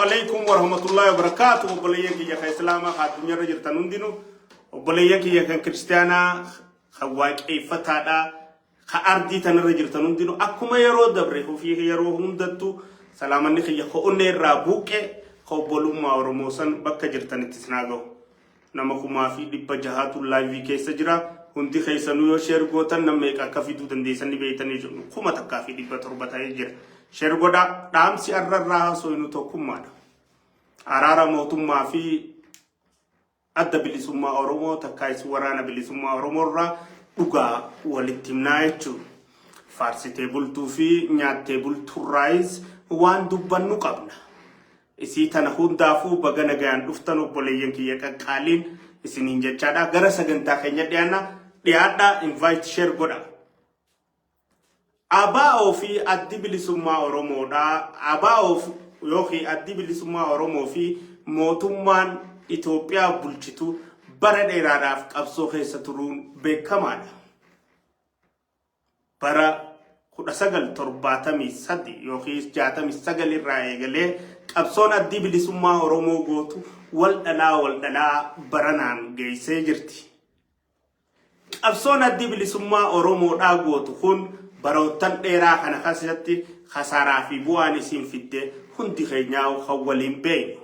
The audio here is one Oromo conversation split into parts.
عليكم ورحمة الله وبركاته. وبليك يا إسلام خاتم الرجل تنندينو وبليك يا كريستيانا خواك أي فتاة خأردي تنرجل تنندينو أكما يرو دبره فيه يرو هندتو سلامني خي خوني رابوك خبولو ما ورموسن بك جرتني تسناغو نمكما في دبجهات الله في كيسجرا هندي خيسانو شير غوتن نميك أكفيدو تنديسني بيتني جنو كما تكافي دبتر يجر شير غودا دامسي الرّا سوينو توكما أرارا موتما في أدى بلسما أرومو تكايس ورانا بلسما أرومو را دوغا والتمنايتو فارسي تيبل تو في نيات تيبل تو رايز وان دوبانو قبنا إسي تنهون دافو بغانا غيان دفتنو بوليين كي يكا قالين إسي نينجا چادا غرا سغنتا خينيا ديانا ديادا invite share goda أبا أو في أدى بلسما أرومو دا أبا أو يوخي أدى بلسما أرومو في موتمان إثيوبيا بلشتو برا ديراداف قبصو خيسترون بكمانا برا خدا سجل ترباتمي سدي يوخيس جاتمي سجل الرأيجله قبصون أدي بلسما أرومو غوتو والدلا برانان جيسي جرتي قبصون أدي بلسما أرومو دا غوتو خون براوتن ديرا خنا خاسيتي خسارة في بواني سين فيدي هندي خيناو خوالين بين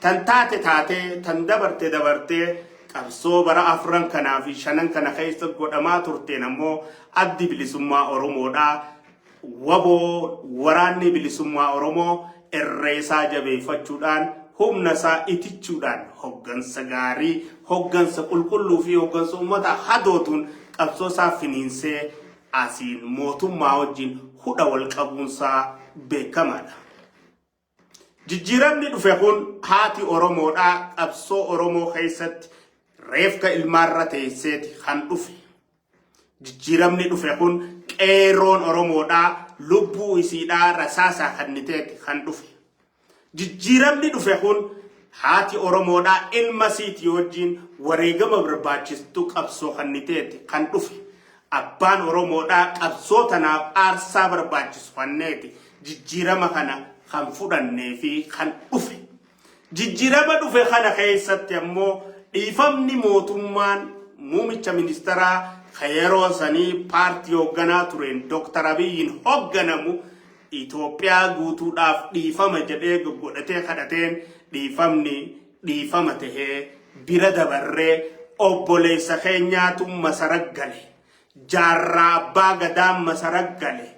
تنتاتي تاتي تندبرتي قبصو برا أفران كنا في شنن كنا خيست قدما ترتين أمو أدي بلسما أرومو دا وبو وراني بلسما أرومو الرئيسا جبه فتشودان هم نسا اتشودان هقن سغاري هقن سقل كلو في هقن سومتا حدوتون قبصو سا فنينسي أسين موتو ماوجين هدا والقبون سا بكمانا جيرامني دفعون هاتي أورومو دا أبسو أورومو خيست ريفك المرة تيسيت خان دفع جيرامني دفعون كيرون أورومو دا لبو إسيدا رساسا خانتيت خان دفع جيرامني دفعون هاتي أورومو دا المسيت يوجين وريغم برباچستو أبسو خانتيت خان دفع أبان أورومو دا أبسو تناب أرسا برباچس خانتي جيرام خانا خان فودان نفي خان أوفي جيجيرما دوفي خان خيسات يمو إفهمني موتومان موميتشا مينسترا خيرو ساني بارتيو غنا تورين دكتور أبيين هوغنامو إثيوبيا غوتو داف إفهم جدي غودتي خدتين إفهم تهي بيردا بري أوبولي سخينيا توم مسارغالي جارا باغدام مسارغالي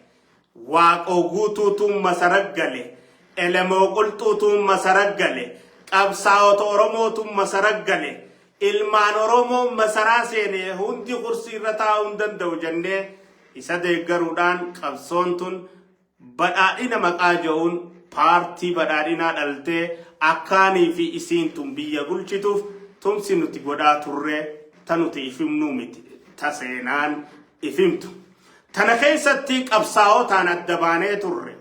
واق أوغوتو توم مسارغالي إلمو قلتو توم مسارغالي قبصاو تورومو توم مسارغالي إلمان أورومو مساراسيني هندي قرسي رتا هندن دو جنة إسا ديگرودان قبصون تون بدائنا مقاجون بارتي بدائنا دلته أكاني في إسين توم بيا قلچتوف توم سينو تيگودا توري تنو تيفم نومي تسينان إفمتو تنخيستي قبصاو تانا دباني توري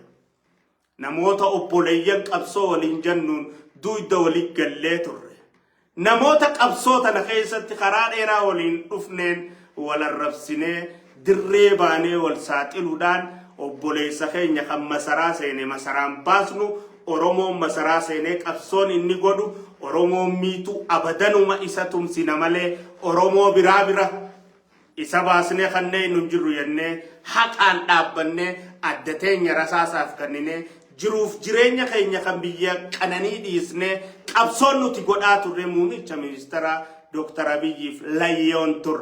نموتا أبوليين قبصو ولنجنون دويدا وليقلي توري نموتا قبصو تنخيستي خرار إيرا ولين أفنين والربسيني دريباني والساتلو دان أبولي سخين يخم مسراسيني مسران باسنو أرومو مسراسيني قبصون إني قدو أرومو ميتو أبدانو ما إساتم سينمالي أرومو برابرا إسا باسني خنّي ننجرو ينّي حق أن دابنّي أدتين يرساسا فكنّي جروف جرينيا خينيا خنبيا كناني ديسني قبصون نتيقود آتو رمومي چميسترا دكتور أبيجيف لايون تور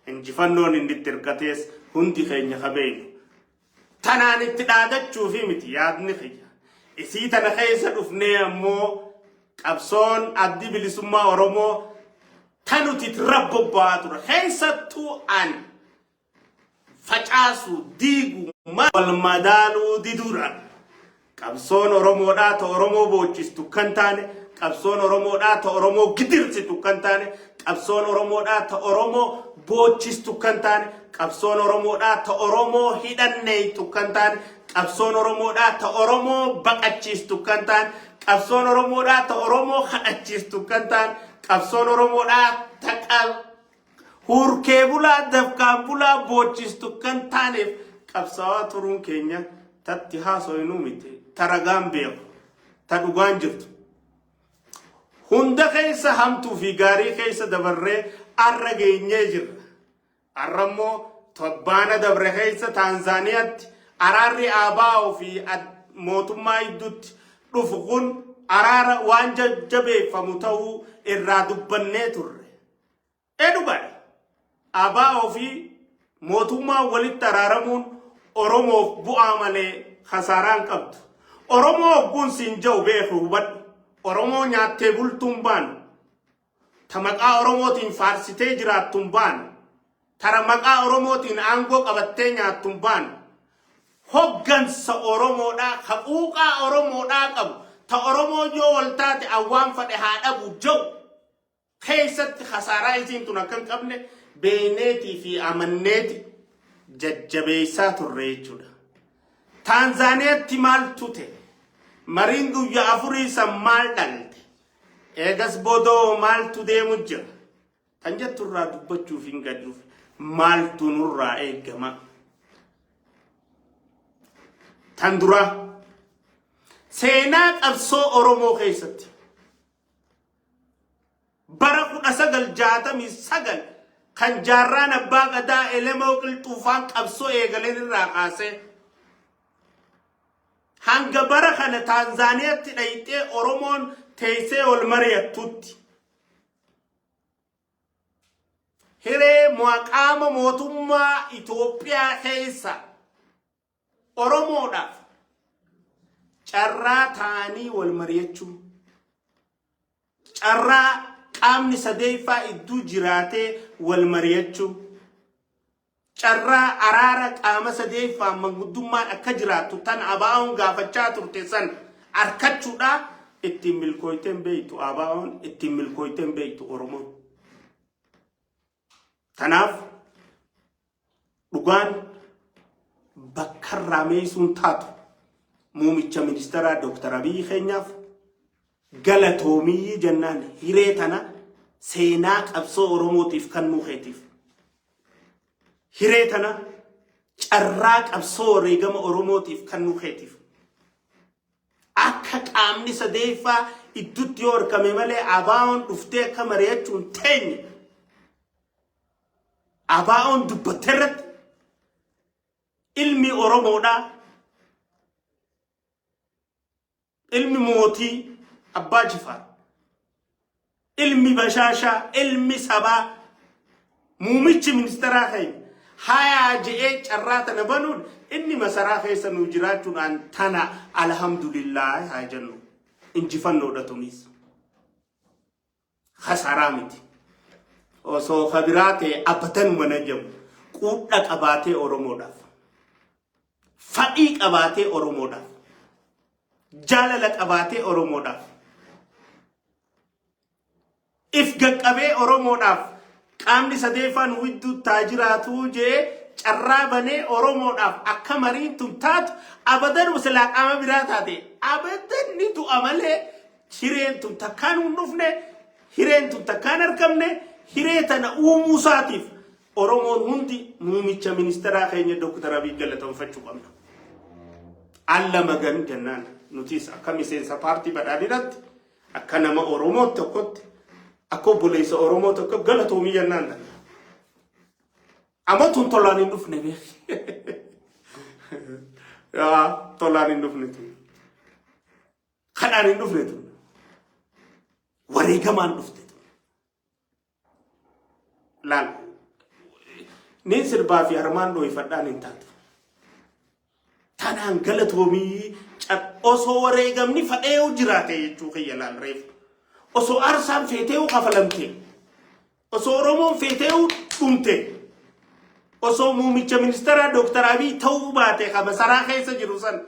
انجفنون اندي تركتيس هندي خينيا خبين تناني تدادت شوفي متي يادني خيا إسي تنخيسا دفني أمو قبصون أدي بلسما أرومو تانو تتربو باتو خيساتو أن فجاسو ديغو ما والمدالو ديدوران قبصون أورومو دا تا أورومو بوچستو كنتاني قبصون أورومو دا تا أورومو گدرستو كنتاني قبصون أورومو دا تا أورومو بوچستو كنتاني قبصون أورومو دا تا أورومو هيدنيتو كنتاني قبصون أورومو دا تا أورومو بقچستو كنتاني قبصون أورومو دا تا أورومو خدچستو كنتاني قبصون أورومو دا تقال هوركيبولا دفكابولا بوچستو كنتاني قبصوا ترون كينيا تاتي هاسو ينوميتي ترغام بيو تدوغان جرت هند خيسة همتو في غاري خيسة دبره أرغي نجر أرمو تبانا دبره خيسة تنزانيات أراري آباو في موتما يدوت رفقون أرار وانجا جبه فمتو إرادو بنيتر إدوغان آباو في موتما ولد ترارمون أرومو بؤامل خساران قبض أرومو بون سنجو بيخو بد أرومو نياتي بول تنبان تمقا أرومو تين فارسيتي جرات تنبان ترمقا أرومو تين أنغو قبطي نيات تنبان هوغنس أرومو دا حقوقا أرومو دا قبو تا أرومو جو والتات أوام فتحا أبو جو خيست خسارة إسين تنكن قبل بينيتي في أمنيتي ججبيسات الرئيسو دا تانزانيا تمال توتي مريندو يا أفوري سمال دلت إيغاس بودو مال تودي مجر تنجت الرا دبتشو فينغا جوف مال تنورا إيغما تندرا سيناك أبسو أرومو خيست برقو أساقل جاتمي ساقل كان جاران أباق دا إلمو كل طوفان أبسو إيغالين الراقاسي hanga bara kana Tanzania tidaite Oromon teise olmaria tutti hire muaqama motumma Ethiopia keessa Oromo da carra tani walmariyachu carra qamni sadeifa iddu jirate walmariyachu carra arara qama sadeifa mangudumman akka jiratu tan abaun gafacha turtesan arkachuda ittimil koyten beytu abaun ittimil koyten beytu Oromo tanaf dugan bakkarra meysun tatu mumicha ministera Dr. Abiy Khenyaf galatomi jannan hiretana seenaa qabsoo Oromotiif kan nuuxeetiif hiretana carraa qabsoo reegama Oromotiif kan nuuxeetiif akka qaamni sadeeffa iddutti yorkame malee abaa'oon dhuftee akka mari'achuun teenye abaa'oon dubbatterratti ilmi Oromoodha ilmi mootii Abbaa Jifaar ilmi Bashasha ilmi Sabaa muumichi ministeeraa Kheenya haya je'ee carraata nabanuun inni masaraa keessa nu jiraachuudhaan tana alhamdulillah haa jennu injifannoodha tunis khasaraa miti osoo khabiraate abbatanuma najamu quudha qabaatee Oromoodhaaf fadhii qabaatee Oromoodhaaf jaalala qabaatee Oromoodhaaf if gaqqabee Oromoodhaaf qaamni sadeeffaan widdu taajiraatu jee carraa banee Oromoodhaaf akka mariin tun taatu abadan wasalaa qaama biraa taate abadan ni du'a malee hireen tun takkaan hin dhufne hireen tun takkaan argamne hiree tana uumuu isaatiif Oromoon hundi muumicha ministeeraa keenya Dr. Abiy galateeffachuu qabna. Alla magan jennaan nutis akka miseensa paartii badhaadhinatti akka nama Oromoo tokkotti akka obboleessa Oromoo tokko galatoomii jennaan dha. Amma tun tolaan hin dhufne beeki. Tolaan hin dhufne tun. Kadhaan hin dhufne tun. Wareegamaan dhufte tun. Laal. Niin sirbaa fi harmaan dhooyifadhaan hin taatu. Tanaan galatoomii osoo wareegamni fadhee jiraate jechuu kiyya laal reefu. Osoo arsaan feetee kafalamte. Osoo Oromoon feetee dhumte. Osoo muumicha ministeeraa Dr. Abiy ta'uu baate ka masaraa keessa jiru san.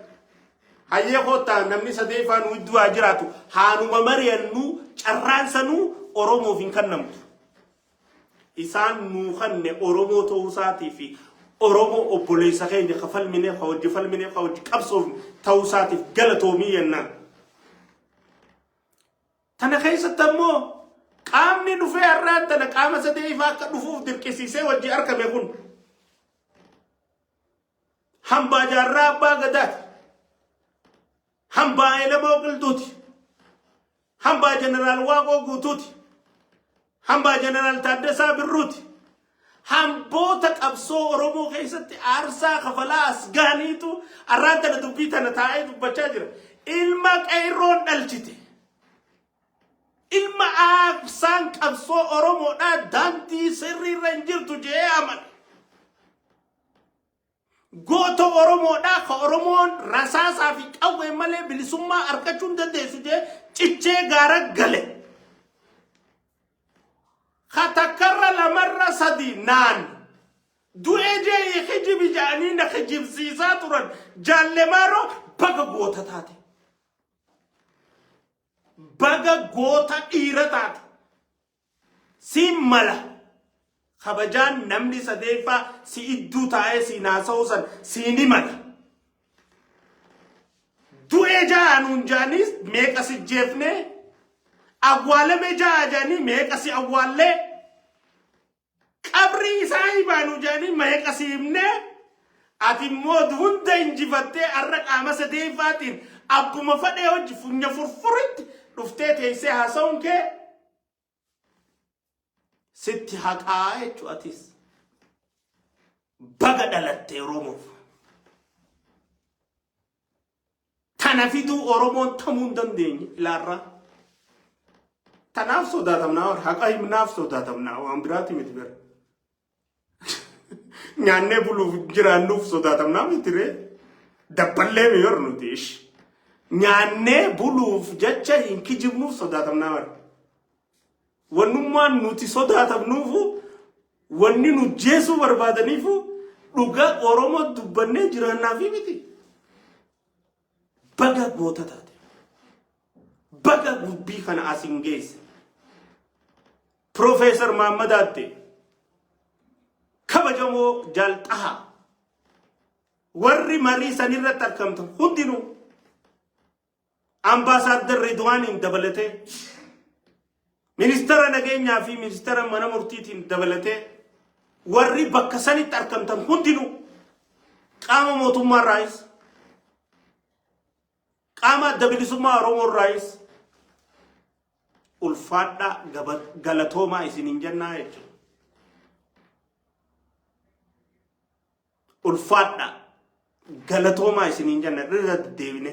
Hayyee kottaan namni sadeeffaan widdu'aa jiraatu haanuma mari'annu carraan sanuu Oromoof hin kennamtu. Isaan nuu kanne Oromoo ta'uu isaatii fi Oromoo obboleessa keenya kafalmine hojii falmine hojii qabsoof ta'uu isaatiif galatoomii jennaan. Tana keessatti ammoo qaamni dhufee har'aan tana qaama sadeeffaa akka dhufuuf dirqisiisee wajji argame kun hambaa jaarraa abbaa gadaati hambaa Elamoo Qilxuuti hamba general Waaqoo Guutuuti hamba general Taaddasaa Birruuti hamboota qabsoo Oromoo keessatti aarsaa kafalaa asgaaniitu arraanta dubbii tana taa'ee dubbachaa jira ilma qeerroon dhalchite ilma aarsaan qabsoo Oromoodhaa daantii sirriirra hin jirtu jee amane goota Oromoodhaa ka Oromoon rasaasaa fi qawwee malee bilisummaa argachuu hin dandeessu jee cichee gaara gale khatakarra lamarra sadi naan du'ee jee hijibi jaanii na hijibsiisaa turan jaallemaroo baga goota taate baga goota dhiira taate si mala kabajaan namni sadeeffaa si idduu taa'ee si naasa'uusan si ni mala du'ee jaanuun jaanis meeqa si jeefnee awwaalame jaajanii meeqa si awwaallee qabri isaa hibaanu jaanii meeqa si himnee ati immoo hunda injifattee arra qaama sadeeffaatiin abbuma fadhee hojii funya furfuritti dhuftee teessee haasa'uun kee sitti haqaa jechuu atis baga dhalattee Oromoof tana fiduu Oromoon tamuu hin dandeenye ilaarraa tanaaf sodaatamnaa haqa himnaaf sodaatamnaa waan biraati miti bira nyaannee buluuf jiraannuuf sodaatamnaa mitiree dabballee miyor nuti ish nyaannee buluuf jecha hin kijibnuuf sodaatamnaa bara wannummaan nuti sodaatamnuufu wanni nu jeesuu barbaadaniifu dhugaa Oromoo dubbannee jiraannaafi miti baga goota taate baga gubbii kana asin geesse Professor Muhammad Atte kabajamoo jalxaha warri marii sanirratti argamtan hundinuu Ambassador Ridwaanin dabalatee Ministara nageenyaa fi ministara mana murtiitiin dabalatee warri bakka sanitti argamtan hundinuu qaama mootummaa raayis qaama adda bilisummaa Oromoo raayis ulfaadha galatoomaa isiniin jennaa jechuudha ulfaadha galatoomaa isiniin jenna irra deebine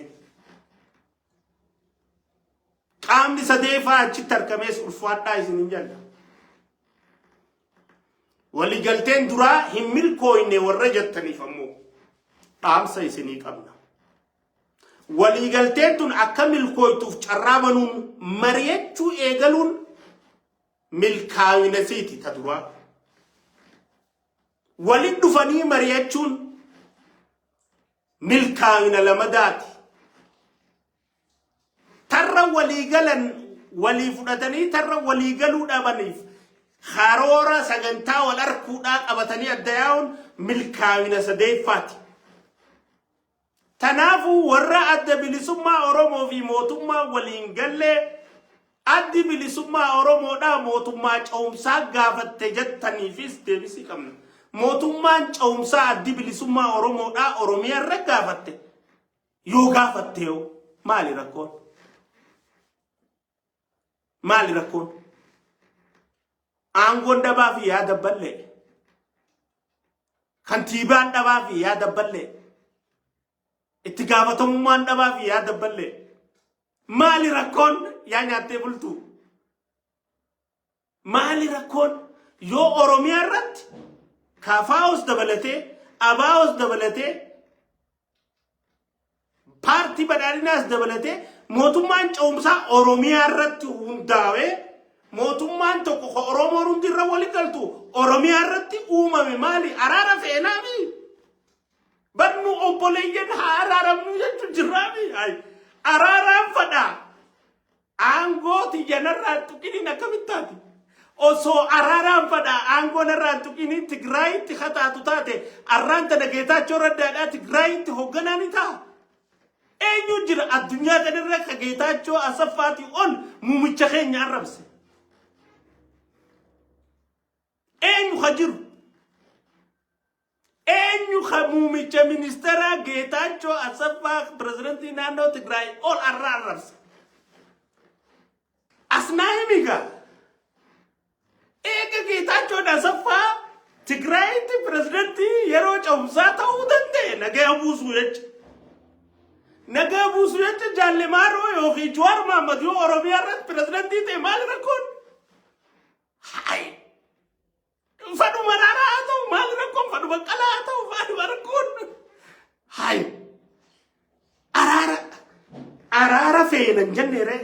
qaamni sadeeffaa achitti argamees ulfaadhaa isiniin jenna waliigalteen duraa hin milkooyne warra jettaniif ammoo dhaamsa isinii qabna waliigalteen tun akka milkooytuuf carraa banuun mari'achuu eegaluun milkaa'ina siiti ta duraa walin dhufanii mari'achuun milkaa'ina lamadaati tarra waliigalan walii fudhatanii tarra waliigaluu dhabaniif haroora sagantaa wal arkuudhaa qabatanii adda yaa'uun milkaa'ina sadeeffaati tanaafu warra adda bilisummaa Oromoo fi mootummaa waliin gallee addi bilisummaa Oromoodhaa mootummaa cawumsaa gaafatte jettaniifis deebisii qabna mootummaan cawumsaa addi bilisummaa Oromoodhaa Oromiyaa irra gaafatte yoo gaafatte yoo maali rakkoon maali rakkoon aangoon dhabaa fi yaada ballee kantiibaan dhabaa fi yaada ballee itti gaafatamummaan dhabaa fi yaada ballee maali rakkoon yaa nyaattee bultu maali rakkoon yoo Oromiyaa irratti kaafaa'us dabalatee abaa'us dabalatee paartii badhaadhinaas dabalatee mootummaan cawumsaa Oromiyaa irratti hundaa'ee mootummaan tokko Oromoo hundi irra wali galtu Oromiyaa irratti uumame maali araara feenaami bannu obboleeyyan haa araaramnu jechuun jirraami araaraan fadhaa aangooti janarraa tuqiniin akkamittaati osoo araaraan fadhaa aangoon irraa tuqinii Tigraayitti hataatu taate arraan tana Geetaachoo Raddaadhaa Tigraayitti hogganaani ta'a eenyu jira addunyaa kanarra ka Geetaachoo Asaffaati ol muumicha keenya arrabse eenyu hajiru eenyu muumicha ministera Geetaachoo Asaffaa pirezidantii naannoo Tigraay ol arrabse asnaimiga ega Geetaachoo Asaffaa Tigraayitti pirezidantii yeroo cawumsaa ta'uu danda'e nagaa buusuu jecha. Nagaa buusuu jecha Jaallimaaroo yookiin Jawaar Mohaammed yoo Oromiyaa irratti pirezidantii ta'e maal rakkoon? Hayi. Fadhu Maraaraa haa ta'u maal rakkoon? Fadhu Baqqalaa haa ta'u maal rakkoon? Hayi. Araara feenan jenneere.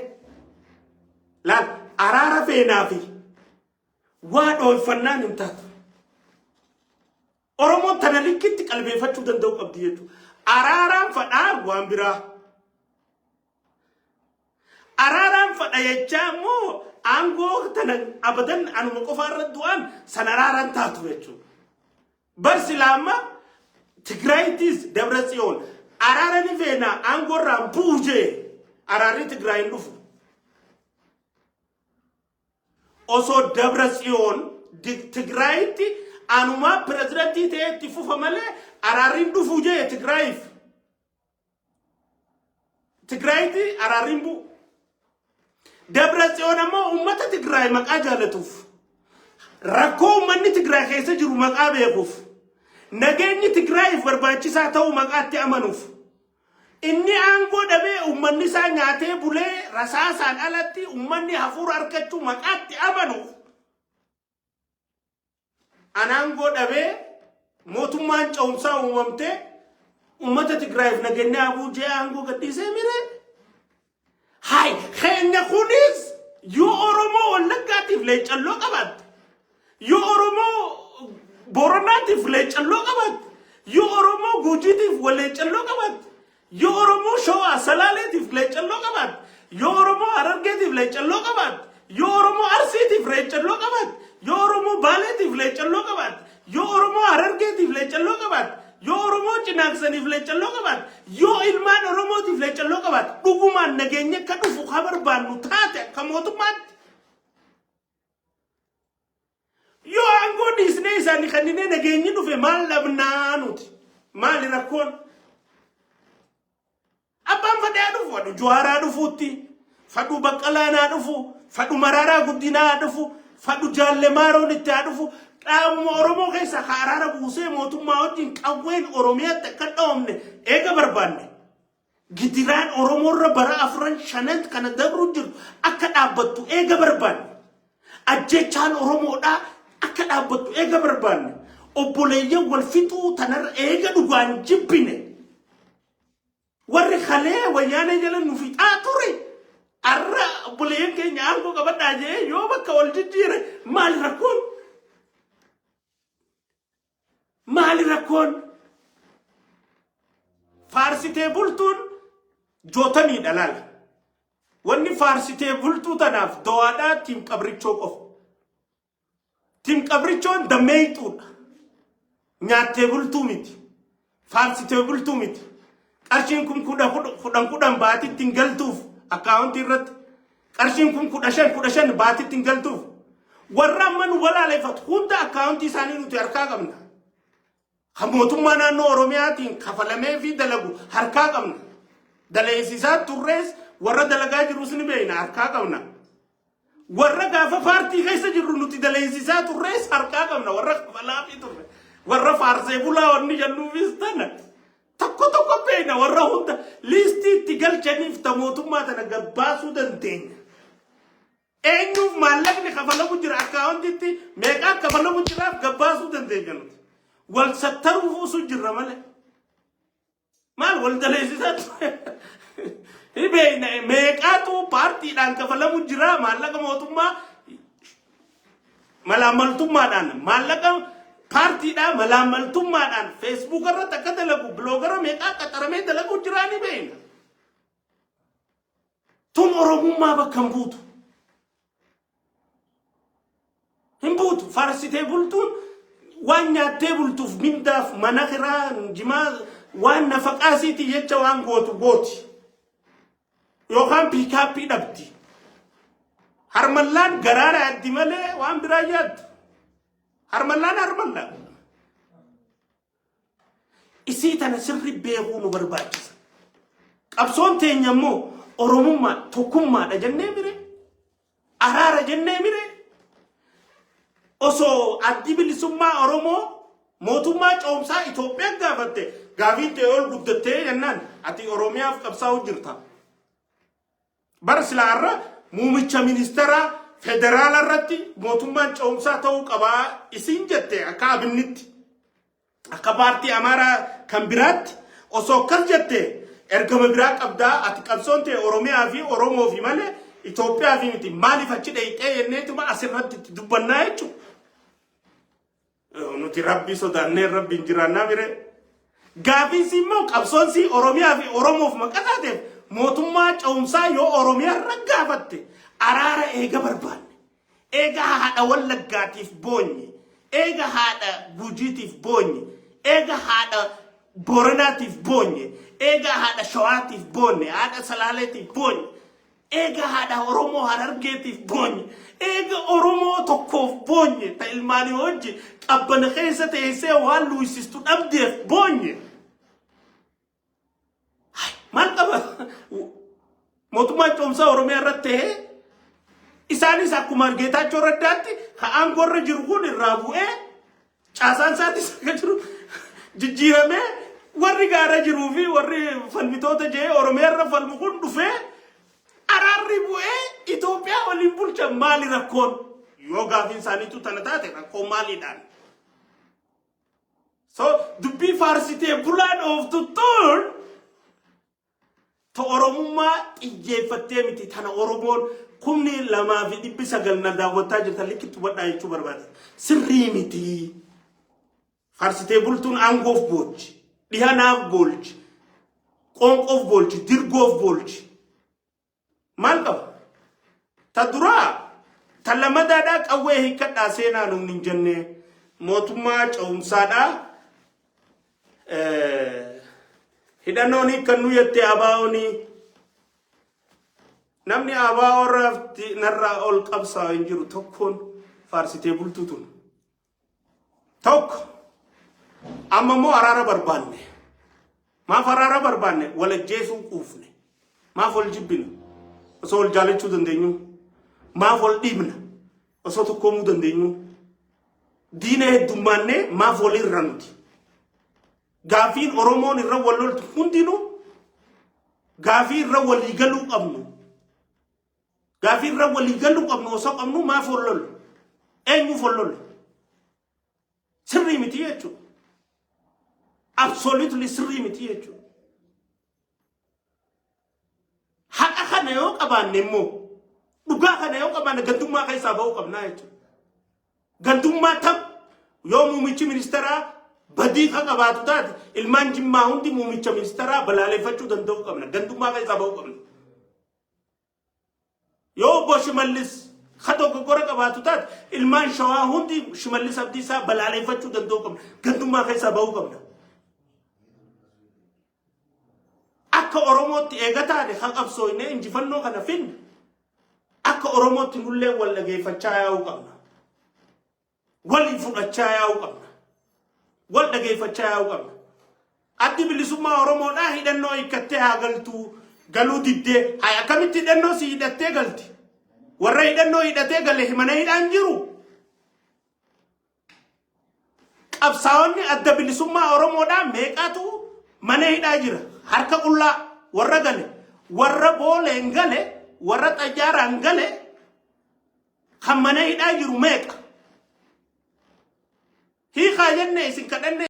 Laal araara feenaafi waa dhoofannaan hin taatu. Oromoon tana likkitti qalbeeffachuu danda'u qabdi jechuudha. Araaraan fadhaa waan biraa. Araaraan fadha jechaa immoo aangoo tana abadan anuma qofaarra du'an san araaraan taatu jechuudha. Barsi laama Tigraayitis Dabratsiyoon araarani feena aangoorraan buujee araarri Tigraayin dhufu. Osoo Dabratsiyoon Tigraayitti anuma pirezidantii ta'e itti fufa malee araarriin dhufu jee Tigraayiif. Tigraayitti araarriin bu'u. Dabratsiyoon ammoo uummata Tigraay maqaa jaalatuuf. Rakkoo uummanni Tigraay keessa jiru maqaa beekuuf. Nageenyi Tigraayiif barbaachisaa ta'uu maqaatti amanuuf. Inni aangoo dhabee uummanni isaa nyaatee bulee rasaasaan alatti uummanni hafuura argachuu maqaatti amanuuf. Anaangoo dhabee mootummaan cawumsaa uumamtee uummata Tigraayiif nageenya abuujee aangoo gadhiisee miree. Hayi keenya kunis yoo Oromoo Wallaggaatiif leecalloo qabatte, yoo Oromoo Booranaatiif leecalloo qabatte, yoo Oromoo Gujiitiif leecalloo qabatte, yoo Oromoo Shawaa Salaaleetiif leecalloo qabatte, yoo Oromoo Harargeetiif leecalloo qabatte, yoo Oromoo Arsiitiif leecalloo qabatte, yoo Oromoo Baaleetiif leecalloo qabatte, yoo Oromoo Harargeetiif leecalloo qabatte, yoo Oromoo Cinaaksaniif leecalloo qabatte, yoo ilmaan Oromootiif leecalloo qabatte, dhugumaan nageenya akka dhufu haa barbaannu taate akka mootummaatti. Yoo aangoo dhiisnee isaanii kanneen nageenyi dhufe maal dhabnaa nuti? Maali rakkoon? Abbaan fadhaa dhufu, fadhu Jawaaraa dhufuutti, fadhu Baqqalaanaa dhufu, fadhu Maraaraa Guddinaa dhufu, fadhu Jaallemaaroon itti haa dhufu. Qaamuma Oromoo keessa araara buusee mootummaa wajjin qawween Oromiyaatti akka dhaabne eega barbaanne. Gidiraan Oromoorra bara 4-5 kana dabru jiru akka dhaabbattu eega barbaanne. Ajjechaan Oromoodhaa akka dhaabbattu eega barbaanne. Obboleeyyan wal fixuu tanarra eega dhugaan jibbine. Warri kalee wayyaanee jala nu fixaa ture. Arra obboleeyyan keenya aangoo qabadhaa jee yoo bakka wal jijjiire maali rakkoon? Maali rakkoon? Faarsitee bultuun jootanii dhalaala. Wanni faarsitee bultuu tanaaf do'aadhaa tiim qabrichoo qofa. Tiim qabrichoon dammeeytuudha. Nyaattee bultuu miti. Faarsitee bultuu miti. Qarshiin kun kudhan baatitti hin galtuuf akkaawuntii irratti. Qarshiin kun 15 baatitti hin galtuuf. Warra amma nu walaaleeffatu hunda akkaawuntii isaanii nuti harkaa qabna. Mootummaa naannoo Oromiyaatiin kafalamee fi dalagu harkaa qabna. Daleessisaa turrees warra dalagaa jirus ni beekna harkaa qabna. Warra gaafa paartii keessa jirru nuti daleessisaa turrees harkaa qabna. Warra kafalaa fi turre. Warra faarsee bulaa wanni jennuufis tana. Tokko beekna warra hunda liistiitti galchaniif ta mootummaa tana gabbaasuu dandeenya. Eenyuuf maallaqni kafalamu jira akkaawuntiitti meeqaa kafalamu jiraaf gabbaasuu dandeenya nuti. Wal sattaruufuu sun jirra malee. Maal wal daleessisaa beekna meeqaatu paartiidhaan kafalamu jira maallaqa mootummaa malaamaltummaadhaan maallaqa paartiidhaan malaamaltummaadhaan Facebook irratti akka dalagu bloogara meeqaa qaxaramee dalagu jira ni beekna. Tun Oromummaa bakka hin buutu. Hin buutu faarsitee bultuun waan nyaattee bultuuf mindaaf mana kiraa jimaa waan nafaqaasiiti jecha waan gootu gooti. Yookaan piikaappii dhabdi. Harmallaan garaara addi malee waan biraa yaaddu. Harmallaan. Isii tana sirri beekuu nu barbaachisa. Qabsoon teenya immoo Oromummaa tokkummaadha jennee bire. araara jennee mire osoo addi bilisummaa Oromoo mootummaa coomsaa Itoophiyaa gaafatte gaafii ta'e ol guddattee jennaan ati Oromiyaaf qabsaa'u jirta. Bara silaarra muumicha ministeera federaala irratti mootummaan coomsaa ta'uu qabaa isin jette akka abinnitti akka paartii Amaaraa kan biraatti osoo akkas jette ergama biraa qabdaa ati qabsoon ta'e Oromiyaa fi Oromoo fi malee Itoophiyaa fi miti maaliif achi dheeyxee jenneetuma asirratti dubbannaa jechuudha. Nuti rabbi sodaannee rabbiin jiraannaa mire gaafiin immoo qabsoon si Oromiyaa fi Oromoof maqataateef mootummaa coomsaa yoo Oromiyaa irra gaafatte araara eega barbaanne eega haadha Wallaggaatiif boonye eega haadha Gujiitiif boonye eega haadha Booranaatiif boonye eega haadha Shawaatiif boonye haadha Salaaleetiif boonye eega haadha Oromoo Harargeetiif boonye eega Oromoo tokkoof boonye ta ilmaanii hojii qabbana keessa teessee waan luusistu dhabdeef boonye maal qaba mootummaa coomsaa Oromiyaa irratti isaanis akkuma Geetaachoo Raddaatti ha'aan gorra jiru kun irraa bu'ee caasaan isaatis akka jiru jijjiiramee warri gaara jiruu fi warri falmitoota jee Oromiyaa irra falmu kun dhufee araarri bu'ee Itoophiyaa waliin bulcha maali rakkoon yoo gaafiin isaaniitu tana taate rakkoon maaliidhaan. So dubbii faarsitee bulaan of tuttuun ta Oromummaa xiyyeeffattee miti tana Oromoon kumni lamaa fi 900 na daawwataa jirta likitti wadhaa jechuu barbaada. Sirrii miti. Faarsitee bultuun aangoof boolchi, dhihanaaf boolchi, qoonqoof boolchi, dirgoof boolchi. Maal qaba? Ta duraa ta lamadaadhaa qawwee hiikkadhaa seenaa nuun hin jenne mootummaa coomsaadhaa hidhannoon hiikkannu jettee ABO'n namni ABO rafti narraa ol qabsaa hin jiru tokkoon faarsitee bultuutun tokko amma moo araara barbaanne maaf araara barbaanne wal ajjeesuu quufne maaf ol jibbina osoo ol jaalachuu dandeenyu maaf ol dhiibna osoo tokkoomuu dandeenyu diina heddummaanne maaf ol irra nuti gaafiin Oromoon irra wal loltu hundinuu gaafii irra walii galuu qabnu gaafii irra walii galuu qabnu osoo qabnu maaf ol lollu eenyuuf ol lollu sirrii miti jechuudha. Absolutely sirrii miti jechuudha. Haqa kana yoo qabaanne immoo dhugaa kana yoo qabaanne gandummaa keessaa ba'uu qabnaa jechuudha. Gandummaa tam yoo muumichi ministeeraa badii ka qabaatu taate ilmaan Jimmaa hundi muumicha ministeeraa balaaleffachuu danda'uu qabna. Gandummaa keessaa ba'uu qabna. Yoo obbo Shimallis ka dogoggora qabaatu taate ilmaan Shawaa hundi Shimallis Abdiisaa balaaleffachuu danda'uu qabna. Gandummaa keessaa ba'uu qabna. Akka Oromootti eegataane kan qabsooyne injifannoo kana finne akka Oromootti nullee wal dhageeffachaa yaa'uu qabna. Waliin fudhachaa yaa'uu qabna. Wal dhageeffachaa yaa'uu qabna. Addi bilisummaa Oromoodhaa hidhannoo hiikkattee haa galtu galuu diddee haa akkamitti hidhannoo si hidhattee galti. Warra hidhannoo hidhatee gale mana hidhaan jiru. Qabsaa'onni adda bilisummaa Oromoodhaa meeqatu mana hidhaa jira. Harka qullaa warra gale warra booleen gale warra xayyaaraan gale kan mana hidhaa jiru meeqa hiikaa jenne isin kadhanne